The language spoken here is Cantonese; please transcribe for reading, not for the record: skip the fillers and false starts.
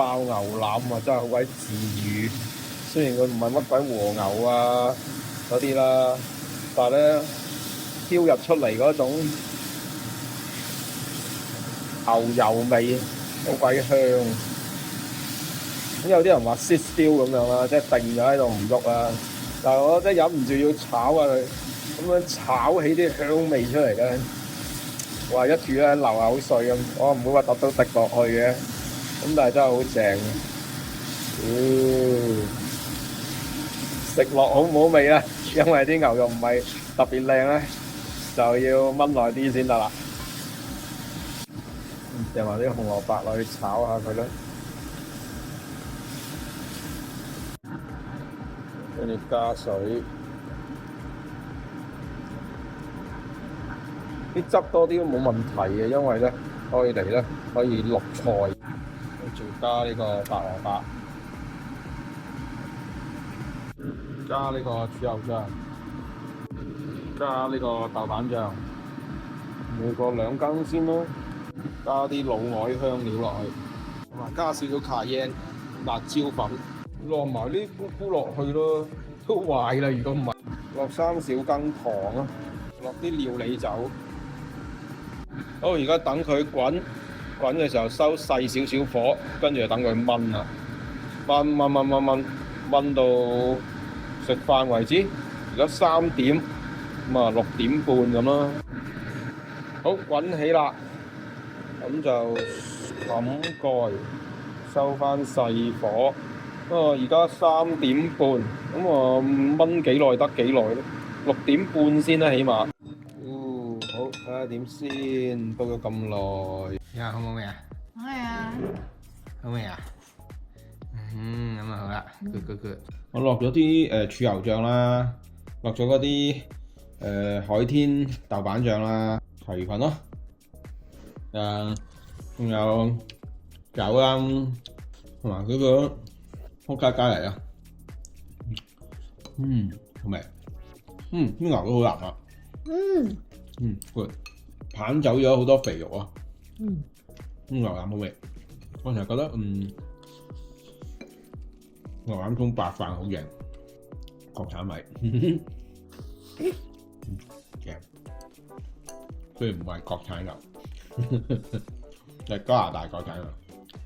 爆牛腩啊，真係好鬼治癒。雖然佢唔係乜鬼和牛啊嗰啲啦，但係咧飄入出嚟嗰種牛油味好鬼香。咁有啲人話 sit still 咁樣啦，即係定咗喺度唔喐啊。但係我真係忍唔住要炒下佢，咁樣炒起啲香味出嚟咧，哇！一煮咧流口水咁，我唔會話揼到滴落去嘅，咁但係真係好正。食落好唔好味咧？因為啲牛肉唔係特別靚咧，就要燜耐啲先得啦。掟埋啲紅蘿蔔落去炒下佢啦。跟住加水，啲汁多啲都冇問題嘅，因為咧可以嚟咧可以淥菜，跟住加呢個白蘿蔔，加呢個豬油醬，加呢個豆瓣醬，每個2羹先咯，加啲老外香料落去，同埋加少少卡宴辣椒粉。落埋啲菇菇落去咯，都壞啦！如果唔係，落3小羹糖啊，落啲料理酒。好，而家等佢滾嘅時候收細少少火，跟住就等佢燜啦，燜到食飯為止。而家3點，咁啊6點半咁啦。好，滾起啦，咁就冚蓋，收翻細火。而家3點半，咁我燜幾耐得幾耐咯，6點半先啦，起碼。好，睇下點先，煲咗咁耐。你話好唔好味啊？好味啊！好味啊？咁啊好啦，good。我落咗啲豉油醬啦，落咗嗰啲海天豆瓣醬啦，齊份咯。仲有酒啦，同埋嗰個撲街雞嚟啊！好味。啲牛都好腍啊。good。棒走咗好多肥肉啊。牛腩好味。我成日覺得牛腩盅白飯好正，國產米。正。雖然唔係國產牛，係加拿大國產牛。